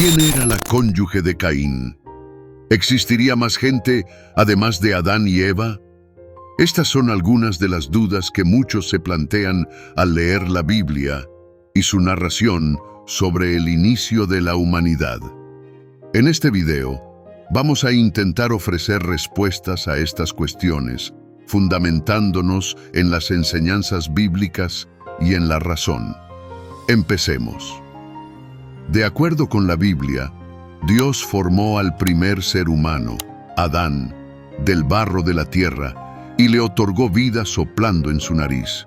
¿Quién era la cónyuge de Caín? ¿Existiría más gente además de Adán y Eva? Estas son algunas de las dudas que muchos se plantean al leer la Biblia y su narración sobre el inicio de la humanidad. En este video, vamos a intentar ofrecer respuestas a estas cuestiones, fundamentándonos en las enseñanzas bíblicas y en la razón. Empecemos. De acuerdo con la Biblia, Dios formó al primer ser humano, Adán, del barro de la tierra, y le otorgó vida soplando en su nariz.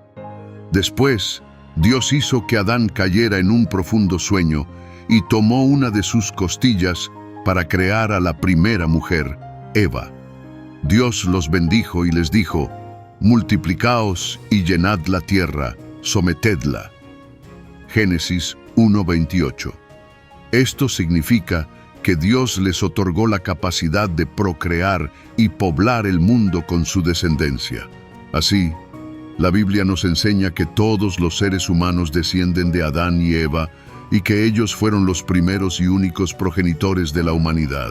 Después, Dios hizo que Adán cayera en un profundo sueño y tomó una de sus costillas para crear a la primera mujer, Eva. Dios los bendijo y les dijo: multiplicaos y llenad la tierra, sometedla. Génesis 1:28. Esto significa que Dios les otorgó la capacidad de procrear y poblar el mundo con su descendencia. Así, la Biblia nos enseña que todos los seres humanos descienden de Adán y Eva y que ellos fueron los primeros y únicos progenitores de la humanidad.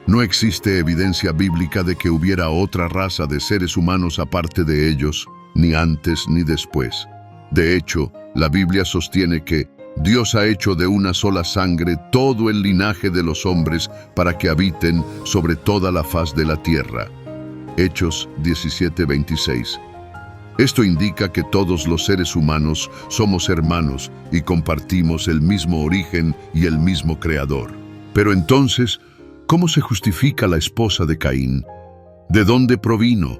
No existe evidencia bíblica de que hubiera otra raza de seres humanos aparte de ellos, ni antes ni después. De hecho, la Biblia sostiene que Dios ha hecho de una sola sangre todo el linaje de los hombres para que habiten sobre toda la faz de la tierra. Hechos 17:26. Esto indica que todos los seres humanos somos hermanos y compartimos el mismo origen y el mismo creador. Pero entonces, ¿cómo se justifica la esposa de Caín? ¿De dónde provino?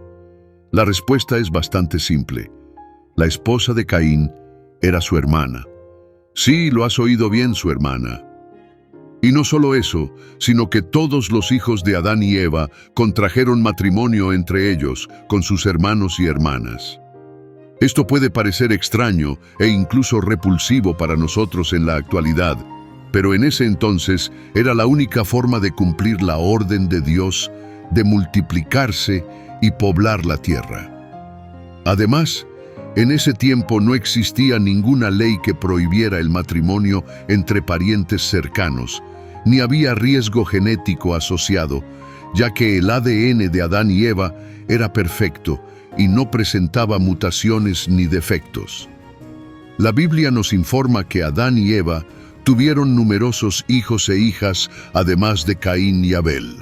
La respuesta es bastante simple. La esposa de Caín era su hermana. Sí, lo has oído bien, su hermana. Y no solo eso, sino que todos los hijos de Adán y Eva contrajeron matrimonio entre ellos con sus hermanos y hermanas. Esto puede parecer extraño e incluso repulsivo para nosotros en la actualidad, pero en ese entonces era la única forma de cumplir la orden de Dios de multiplicarse y poblar la tierra. Además, en ese tiempo no existía ninguna ley que prohibiera el matrimonio entre parientes cercanos, ni había riesgo genético asociado, ya que el ADN de Adán y Eva era perfecto y no presentaba mutaciones ni defectos. La Biblia nos informa que Adán y Eva tuvieron numerosos hijos e hijas, además de Caín y Abel.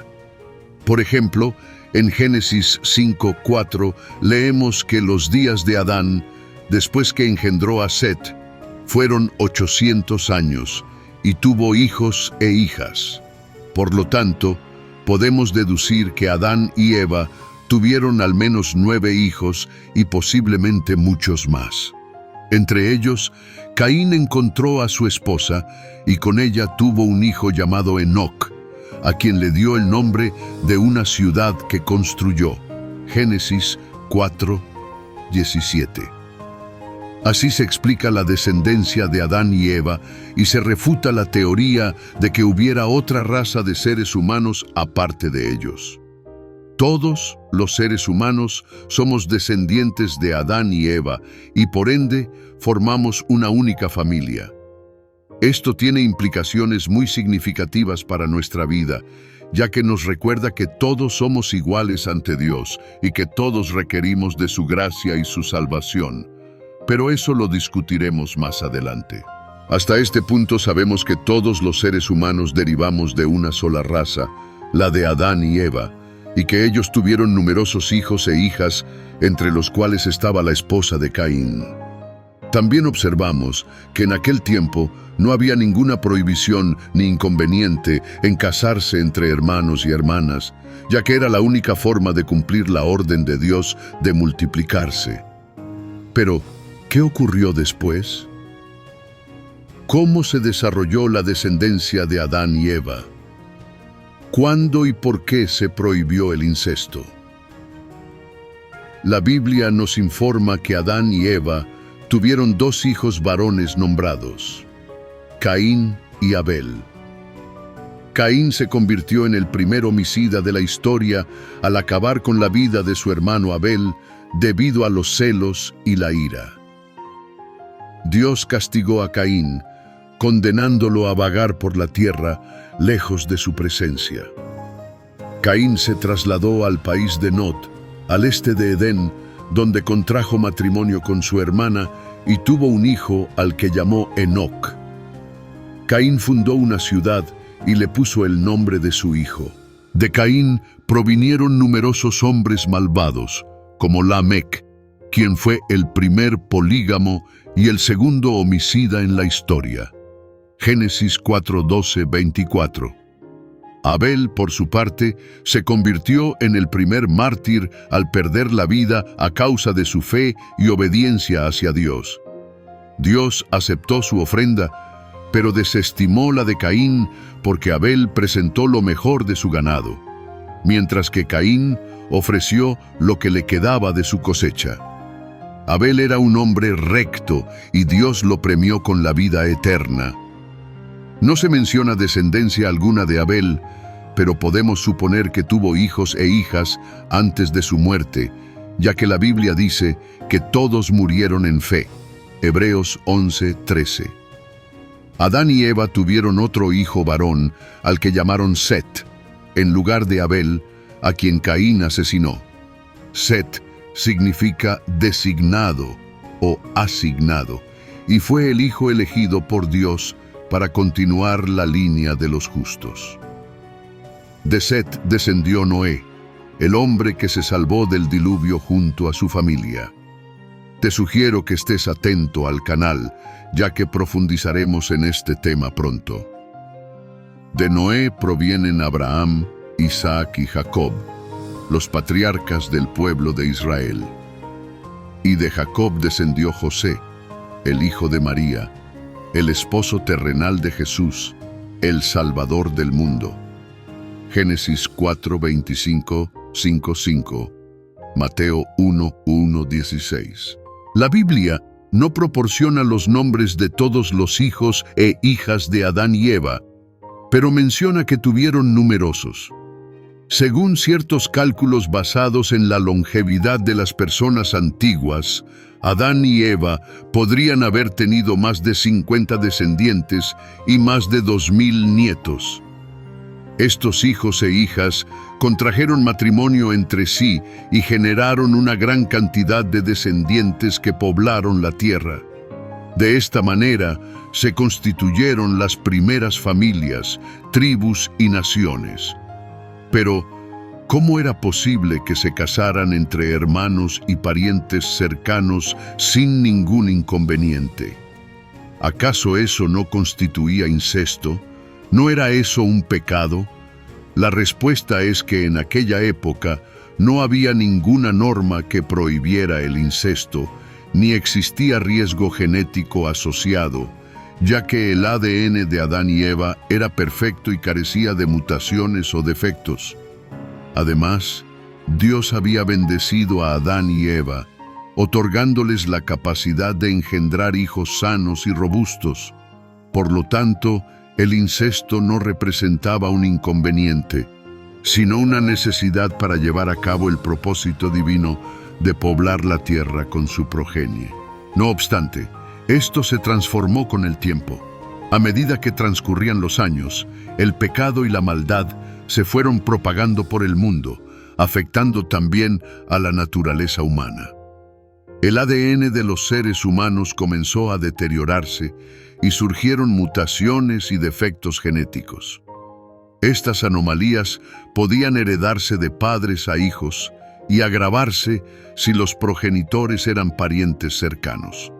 Por ejemplo, en Génesis 5:4 leemos que los días de Adán, después que engendró a Set, fueron 800 años y tuvo hijos e hijas. Por lo tanto, podemos deducir que Adán y Eva tuvieron al menos 9 hijos y posiblemente muchos más. Entre ellos, Caín encontró a su esposa y con ella tuvo un hijo llamado Enoc, a quien le dio el nombre de una ciudad que construyó. Génesis 4:17. Así se explica la descendencia de Adán y Eva y se refuta la teoría de que hubiera otra raza de seres humanos aparte de ellos. Todos los seres humanos somos descendientes de Adán y Eva y por ende formamos una única familia. Esto tiene implicaciones muy significativas para nuestra vida, ya que nos recuerda que todos somos iguales ante Dios y que todos requerimos de su gracia y su salvación. Pero eso lo discutiremos más adelante. Hasta este punto sabemos que todos los seres humanos derivamos de una sola raza, la de Adán y Eva, y que ellos tuvieron numerosos hijos e hijas, entre los cuales estaba la esposa de Caín. También observamos que en aquel tiempo no había ninguna prohibición ni inconveniente en casarse entre hermanos y hermanas, ya que era la única forma de cumplir la orden de Dios de multiplicarse. Pero, ¿qué ocurrió después? ¿Cómo se desarrolló la descendencia de Adán y Eva? ¿Cuándo y por qué se prohibió el incesto? La Biblia nos informa que Adán y Eva tuvieron 2 hijos varones nombrados, Caín y Abel. Caín se convirtió en el primer homicida de la historia al acabar con la vida de su hermano Abel debido a los celos y la ira. Dios castigó a Caín condenándolo a vagar por la tierra, lejos de su presencia. Caín se trasladó al país de Nod, al este de Edén, donde contrajo matrimonio con su hermana y tuvo un hijo al que llamó Enoc. Caín fundó una ciudad y le puso el nombre de su hijo. De Caín provinieron numerosos hombres malvados, como Lamec, quien fue el primer polígamo y el segundo homicida en la historia. Génesis 4:12-24. Abel, por su parte, se convirtió en el primer mártir al perder la vida a causa de su fe y obediencia hacia Dios. Dios aceptó su ofrenda, pero desestimó la de Caín porque Abel presentó lo mejor de su ganado, mientras que Caín ofreció lo que le quedaba de su cosecha. Abel era un hombre recto y Dios lo premió con la vida eterna. No se menciona descendencia alguna de Abel, pero podemos suponer que tuvo hijos e hijas antes de su muerte, ya que la Biblia dice que todos murieron en fe. Hebreos 11:13. Adán y Eva tuvieron otro hijo varón, al que llamaron Set, en lugar de Abel, a quien Caín asesinó. Set significa designado o asignado, y fue el hijo elegido por Dios para continuar la línea de los justos. De Set descendió Noé, el hombre que se salvó del diluvio junto a su familia. Te sugiero que estés atento al canal, ya que profundizaremos en este tema pronto. De Noé provienen Abraham, Isaac y Jacob, los patriarcas del pueblo de Israel. Y de Jacob descendió José, el hijo de María, el esposo terrenal de Jesús, el Salvador del mundo. Génesis 4:25-5:5, Mateo 1:1-16. La Biblia no proporciona los nombres de todos los hijos e hijas de Adán y Eva, pero menciona que tuvieron numerosos. Según ciertos cálculos basados en la longevidad de las personas antiguas, Adán y Eva podrían haber tenido más de 50 descendientes y más de 2000 nietos. Estos hijos e hijas contrajeron matrimonio entre sí y generaron una gran cantidad de descendientes que poblaron la tierra. De esta manera se constituyeron las primeras familias, tribus y naciones. Pero, ¿cómo era posible que se casaran entre hermanos y parientes cercanos sin ningún inconveniente? ¿Acaso eso no constituía incesto? ¿No era eso un pecado? La respuesta es que en aquella época no había ninguna norma que prohibiera el incesto, ni existía riesgo genético asociado, ya que el ADN de Adán y Eva era perfecto y carecía de mutaciones o defectos. Además, Dios había bendecido a Adán y Eva, otorgándoles la capacidad de engendrar hijos sanos y robustos. Por lo tanto, el incesto no representaba un inconveniente, sino una necesidad para llevar a cabo el propósito divino de poblar la tierra con su progenie. No obstante, esto se transformó con el tiempo. A medida que transcurrían los años, el pecado y la maldad se fueron propagando por el mundo, afectando también a la naturaleza humana. El ADN de los seres humanos comenzó a deteriorarse y surgieron mutaciones y defectos genéticos. Estas anomalías podían heredarse de padres a hijos y agravarse si los progenitores eran parientes cercanos.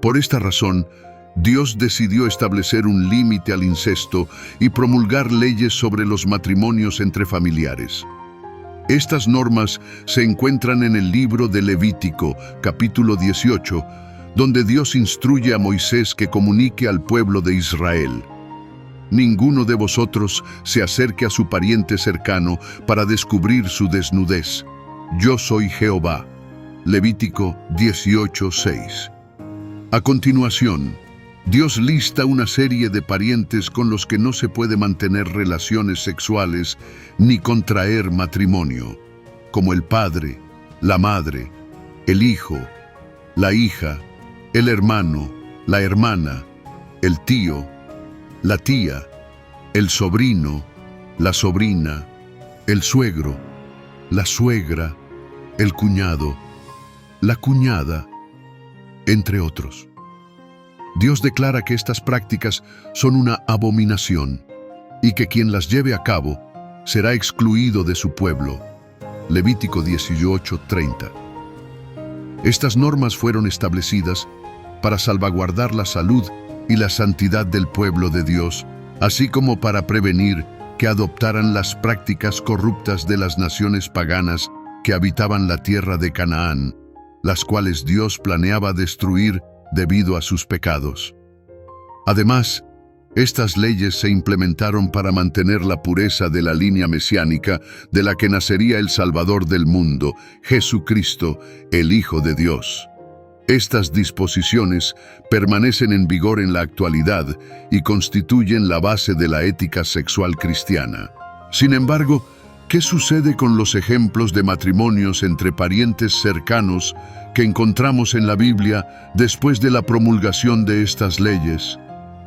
Por esta razón, Dios decidió establecer un límite al incesto y promulgar leyes sobre los matrimonios entre familiares. Estas normas se encuentran en el libro de Levítico, capítulo 18, donde Dios instruye a Moisés que comunique al pueblo de Israel: ninguno de vosotros se acerque a su pariente cercano para descubrir su desnudez. Yo soy Jehová. Levítico 18:6. A continuación, Dios lista una serie de parientes con los que no se puede mantener relaciones sexuales ni contraer matrimonio, como el padre, la madre, el hijo, la hija, el hermano, la hermana, el tío, la tía, el sobrino, la sobrina, el suegro, la suegra, el cuñado, la cuñada, entre otros. Dios declara que estas prácticas son una abominación y que quien las lleve a cabo será excluido de su pueblo. Levítico 18:30. Estas normas fueron establecidas para salvaguardar la salud y la santidad del pueblo de Dios, así como para prevenir que adoptaran las prácticas corruptas de las naciones paganas que habitaban la tierra de Canaán, las cuales Dios planeaba destruir debido a sus pecados. Además, estas leyes se implementaron para mantener la pureza de la línea mesiánica de la que nacería el Salvador del mundo, Jesucristo, el Hijo de Dios. Estas disposiciones permanecen en vigor en la actualidad y constituyen la base de la ética sexual cristiana. Sin embargo, ¿qué sucede con los ejemplos de matrimonios entre parientes cercanos que encontramos en la Biblia después de la promulgación de estas leyes?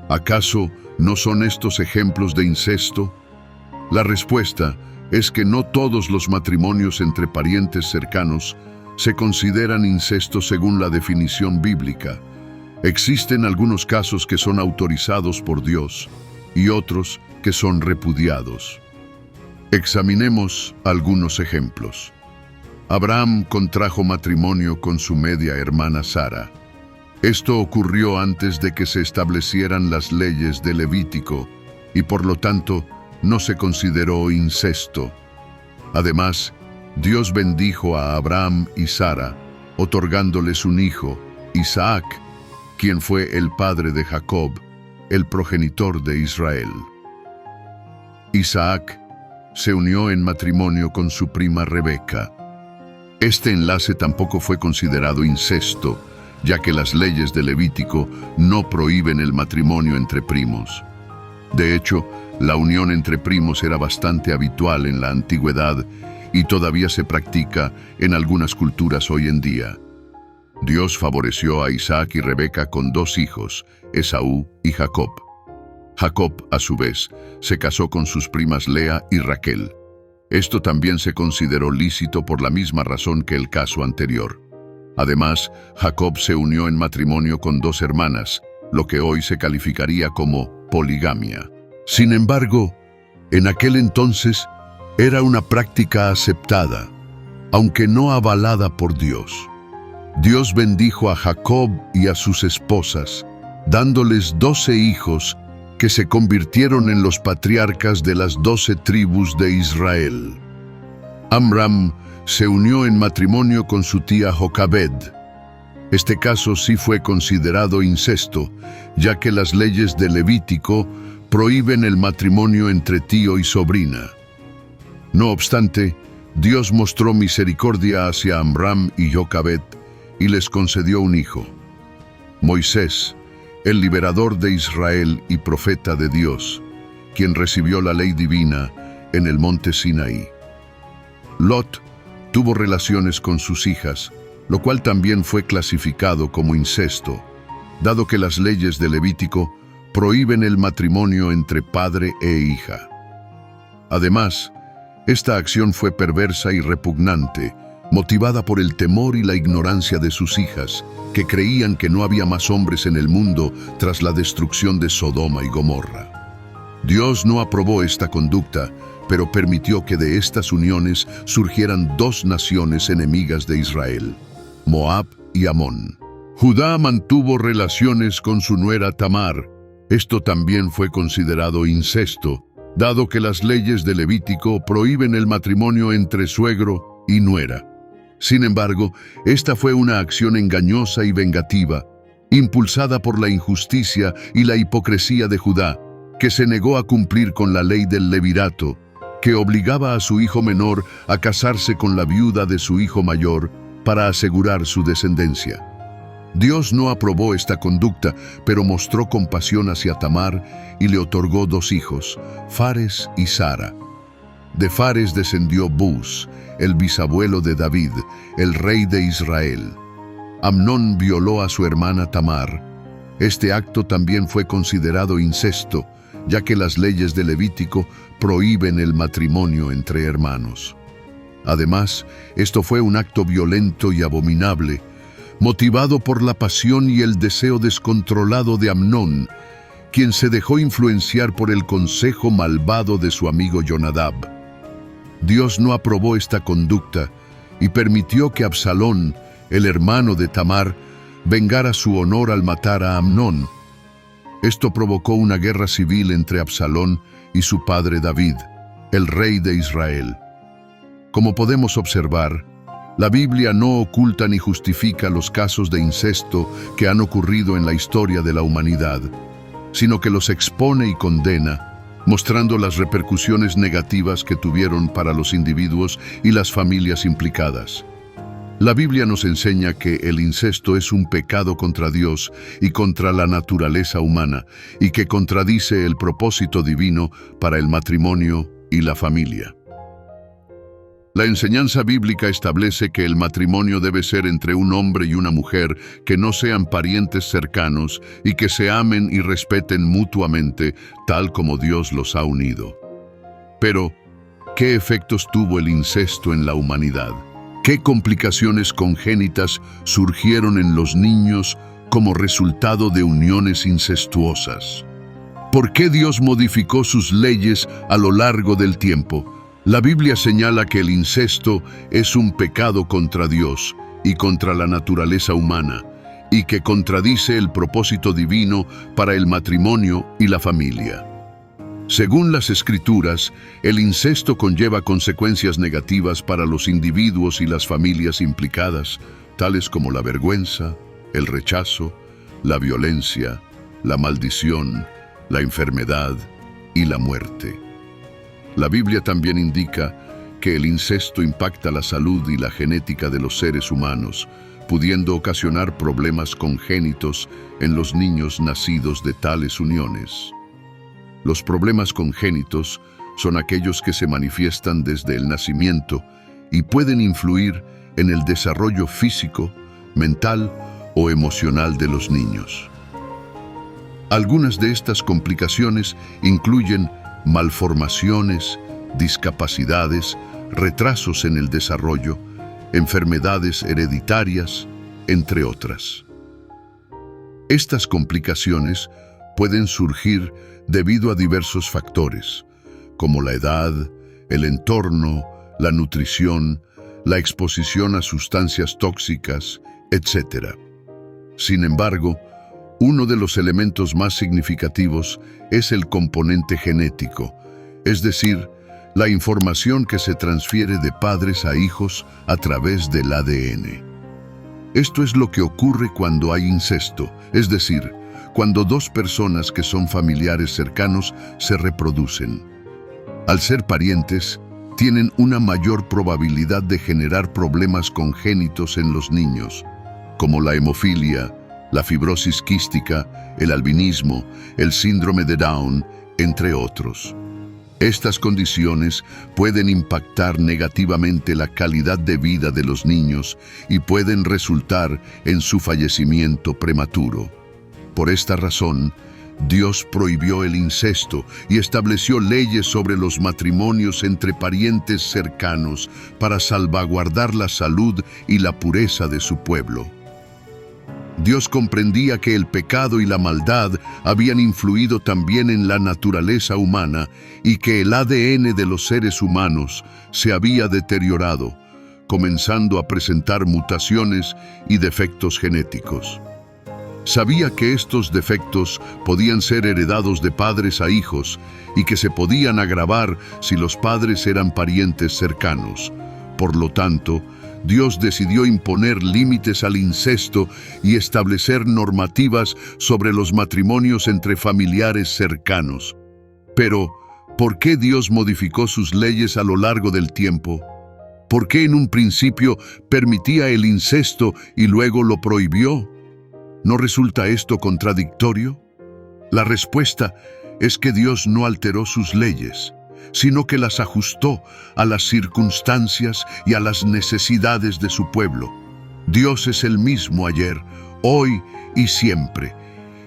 ¿Acaso no son estos ejemplos de incesto? La respuesta es que no todos los matrimonios entre parientes cercanos se consideran incesto según la definición bíblica. Existen algunos casos que son autorizados por Dios y otros que son repudiados. Examinemos algunos ejemplos. Abraham contrajo matrimonio con su media hermana Sara. Esto ocurrió antes de que se establecieran las leyes de Levítico y por lo tanto no se consideró incesto. Además, Dios bendijo a Abraham y Sara, otorgándoles un hijo, Isaac, quien fue el padre de Jacob, el progenitor de Israel. Isaac se unió en matrimonio con su prima Rebeca. Este enlace tampoco fue considerado incesto, ya que las leyes de Levítico no prohíben el matrimonio entre primos. De hecho, la unión entre primos era bastante habitual en la antigüedad y todavía se practica en algunas culturas hoy en día. Dios favoreció a Isaac y Rebeca con 2 hijos, Esaú y Jacob. Jacob, a su vez, se casó con sus primas Lea y Raquel. Esto también se consideró lícito por la misma razón que el caso anterior. Además, Jacob se unió en matrimonio con 2 hermanas, lo que hoy se calificaría como poligamia. Sin embargo, en aquel entonces era una práctica aceptada, aunque no avalada por Dios. Dios bendijo a Jacob y a sus esposas, dándoles 12 hijos que se convirtieron en los patriarcas de las 12 tribus de Israel. Amram se unió en matrimonio con su tía Jocabed. Este caso sí fue considerado incesto, ya que las leyes de Levítico prohíben el matrimonio entre tío y sobrina. No obstante, Dios mostró misericordia hacia Amram y Jocabed y les concedió un hijo, Moisés, el liberador de Israel y profeta de Dios, quien recibió la ley divina en el monte Sinaí. Lot tuvo relaciones con sus hijas, lo cual también fue clasificado como incesto, dado que las leyes de Levítico prohíben el matrimonio entre padre e hija. Además, esta acción fue perversa y repugnante, motivada por el temor y la ignorancia de sus hijas, que creían que no había más hombres en el mundo tras la destrucción de Sodoma y Gomorra. Dios no aprobó esta conducta, pero permitió que de estas uniones surgieran 2 naciones enemigas de Israel, Moab y Amón. Judá mantuvo relaciones con su nuera Tamar. Esto también fue considerado incesto, dado que las leyes de Levítico prohíben el matrimonio entre suegro y nuera. Sin embargo, esta fue una acción engañosa y vengativa, impulsada por la injusticia y la hipocresía de Judá, que se negó a cumplir con la ley del levirato, que obligaba a su hijo menor a casarse con la viuda de su hijo mayor para asegurar su descendencia. Dios no aprobó esta conducta, pero mostró compasión hacia Tamar y le otorgó 2 hijos, Fares y Sara. De Fares descendió Buz, el bisabuelo de David, el rey de Israel. Amnón violó a su hermana Tamar, Este acto también fue considerado incesto, ya que las leyes de Levítico prohíben el matrimonio entre hermanos. Además, esto fue un acto violento y abominable, motivado por la pasión y el deseo descontrolado de Amnón, quien se dejó influenciar por el consejo malvado de su amigo Jonadab. Dios no aprobó esta conducta y permitió que Absalón, el hermano de Tamar, vengara su honor al matar a Amnón. Esto provocó una guerra civil entre Absalón y su padre David, el rey de Israel. Como podemos observar, la Biblia no oculta ni justifica los casos de incesto que han ocurrido en la historia de la humanidad, sino que los expone y condena, mostrando las repercusiones negativas que tuvieron para los individuos y las familias implicadas. La Biblia nos enseña que el incesto es un pecado contra Dios y contra la naturaleza humana, y que contradice el propósito divino para el matrimonio y la familia. La enseñanza bíblica establece que el matrimonio debe ser entre un hombre y una mujer que no sean parientes cercanos y que se amen y respeten mutuamente, tal como Dios los ha unido. Pero, ¿qué efectos tuvo el incesto en la humanidad? ¿Qué complicaciones congénitas surgieron en los niños como resultado de uniones incestuosas? ¿Por qué Dios modificó sus leyes a lo largo del tiempo? La Biblia señala que el incesto es un pecado contra Dios y contra la naturaleza humana, y que contradice el propósito divino para el matrimonio y la familia. Según las Escrituras, el incesto conlleva consecuencias negativas para los individuos y las familias implicadas, tales como la vergüenza, el rechazo, la violencia, la maldición, la enfermedad y la muerte. La Biblia también indica que el incesto impacta la salud y la genética de los seres humanos, pudiendo ocasionar problemas congénitos en los niños nacidos de tales uniones. Los problemas congénitos son aquellos que se manifiestan desde el nacimiento y pueden influir en el desarrollo físico, mental o emocional de los niños. Algunas de estas complicaciones incluyen malformaciones, discapacidades, retrasos en el desarrollo, enfermedades hereditarias, entre otras. Estas complicaciones pueden surgir debido a diversos factores, como la edad, el entorno, la nutrición, la exposición a sustancias tóxicas, etc. Sin embargo, uno de los elementos más significativos es el componente genético, es decir, la información que se transfiere de padres a hijos a través del ADN. Esto es lo que ocurre cuando hay incesto, es decir, cuando dos personas que son familiares cercanos se reproducen. Al ser parientes, tienen una mayor probabilidad de generar problemas congénitos en los niños, como la hemofilia, la fibrosis quística, el albinismo, el síndrome de Down, entre otros. Estas condiciones pueden impactar negativamente la calidad de vida de los niños y pueden resultar en su fallecimiento prematuro. Por esta razón, Dios prohibió el incesto y estableció leyes sobre los matrimonios entre parientes cercanos para salvaguardar la salud y la pureza de su pueblo. Dios comprendía que el pecado y la maldad habían influido también en la naturaleza humana y que el ADN de los seres humanos se había deteriorado, comenzando a presentar mutaciones y defectos genéticos. Sabía que estos defectos podían ser heredados de padres a hijos y que se podían agravar si los padres eran parientes cercanos. Por lo tanto, Dios decidió imponer límites al incesto y establecer normativas sobre los matrimonios entre familiares cercanos. Pero, ¿por qué Dios modificó sus leyes a lo largo del tiempo? ¿Por qué en un principio permitía el incesto y luego lo prohibió? ¿No resulta esto contradictorio? La respuesta es que Dios no alteró sus leyes, sino que las ajustó a las circunstancias y a las necesidades de su pueblo. Dios es el mismo ayer, hoy y siempre,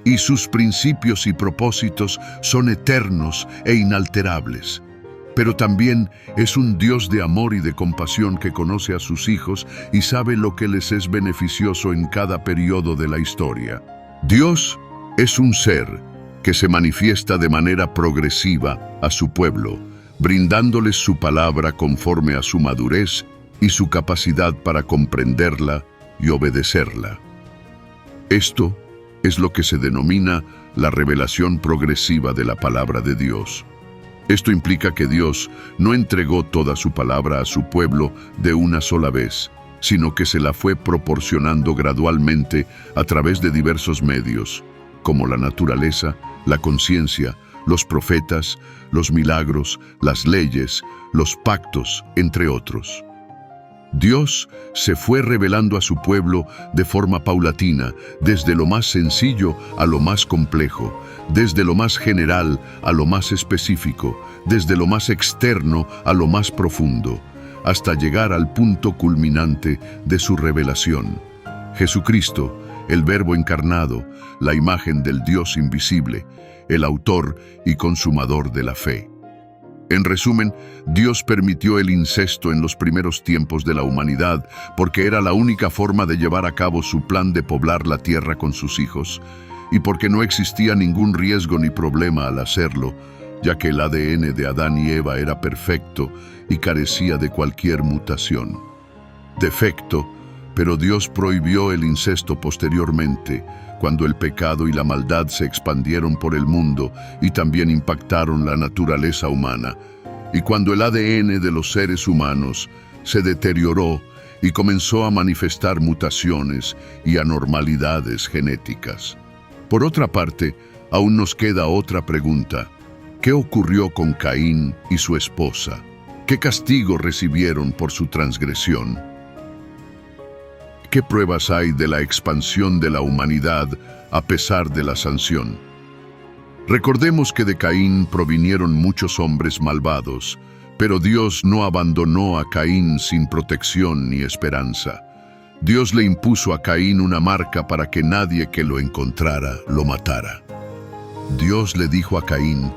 y sus principios y propósitos son eternos e inalterables. Pero también es un Dios de amor y de compasión que conoce a sus hijos y sabe lo que les es beneficioso en cada periodo de la historia. Dios es un ser que se manifiesta de manera progresiva a su pueblo, brindándoles su palabra conforme a su madurez y su capacidad para comprenderla y obedecerla. Esto es lo que se denomina la revelación progresiva de la palabra de Dios. Esto implica que Dios no entregó toda su palabra a su pueblo de una sola vez, sino que se la fue proporcionando gradualmente a través de diversos medios, como la naturaleza, la conciencia, los profetas, los milagros, las leyes, los pactos, entre otros. Dios se fue revelando a su pueblo de forma paulatina, desde lo más sencillo a lo más complejo, desde lo más general a lo más específico, desde lo más externo a lo más profundo, hasta llegar al punto culminante de su revelación. Jesucristo, el Verbo encarnado, la imagen del Dios invisible, el autor y consumador de la fe. En resumen, Dios permitió el incesto en los primeros tiempos de la humanidad porque era la única forma de llevar a cabo su plan de poblar la tierra con sus hijos, y porque no existía ningún riesgo ni problema al hacerlo, ya que el ADN de Adán y Eva era perfecto y carecía de cualquier mutación. Defecto, pero Dios prohibió el incesto posteriormente, cuando el pecado y la maldad se expandieron por el mundo y también impactaron la naturaleza humana, y cuando el ADN de los seres humanos se deterioró y comenzó a manifestar mutaciones y anormalidades genéticas. Por otra parte, aún nos queda otra pregunta. ¿Qué ocurrió con Caín y su esposa? ¿Qué castigo recibieron por su transgresión? ¿Qué pruebas hay de la expansión de la humanidad a pesar de la sanción? Recordemos que de Caín provinieron muchos hombres malvados, pero Dios no abandonó a Caín sin protección ni esperanza. Dios le impuso a Caín una marca para que nadie que lo encontrara lo matara. Dios le dijo a Caín: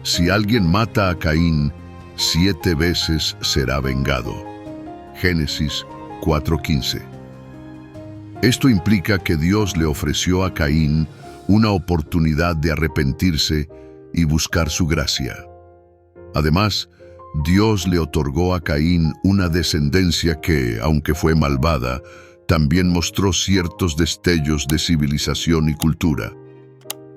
si alguien mata a Caín, 7 veces será vengado. Génesis 4:15. Esto implica que Dios le ofreció a Caín una oportunidad de arrepentirse y buscar su gracia. Además, Dios le otorgó a Caín una descendencia que, aunque fue malvada, también mostró ciertos destellos de civilización y cultura.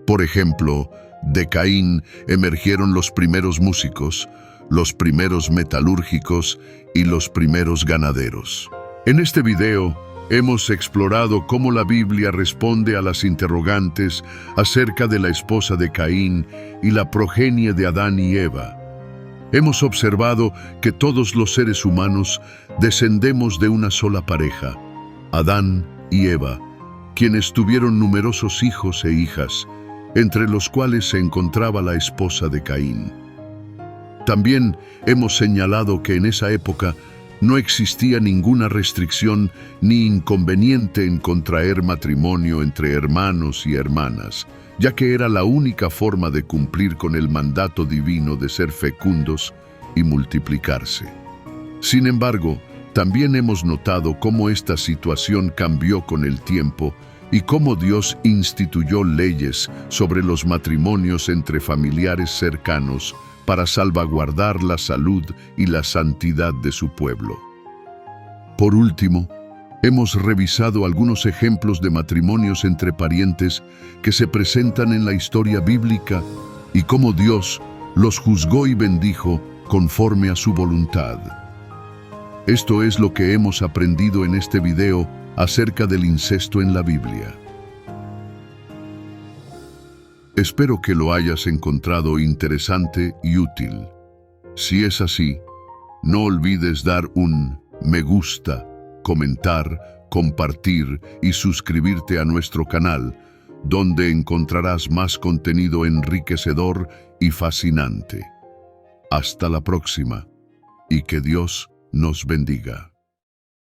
Por ejemplo, de Caín emergieron los primeros músicos, los primeros metalúrgicos y los primeros ganaderos. En este video, hemos explorado cómo la Biblia responde a las interrogantes acerca de la esposa de Caín y la progenie de Adán y Eva. Hemos observado que todos los seres humanos descendemos de una sola pareja, Adán y Eva, quienes tuvieron numerosos hijos e hijas, entre los cuales se encontraba la esposa de Caín. También hemos señalado que en esa época no existía ninguna restricción ni inconveniente en contraer matrimonio entre hermanos y hermanas, ya que era la única forma de cumplir con el mandato divino de ser fecundos y multiplicarse. Sin embargo, también hemos notado cómo esta situación cambió con el tiempo y cómo Dios instituyó leyes sobre los matrimonios entre familiares cercanos para salvaguardar la salud y la santidad de su pueblo. Por último, hemos revisado algunos ejemplos de matrimonios entre parientes que se presentan en la historia bíblica y cómo Dios los juzgó y bendijo conforme a su voluntad. Esto es lo que hemos aprendido en este video acerca del incesto en la Biblia. Espero que lo hayas encontrado interesante y útil. Si es así, no olvides dar un me gusta, comentar, compartir y suscribirte a nuestro canal, donde encontrarás más contenido enriquecedor y fascinante. Hasta la próxima, y que Dios nos bendiga.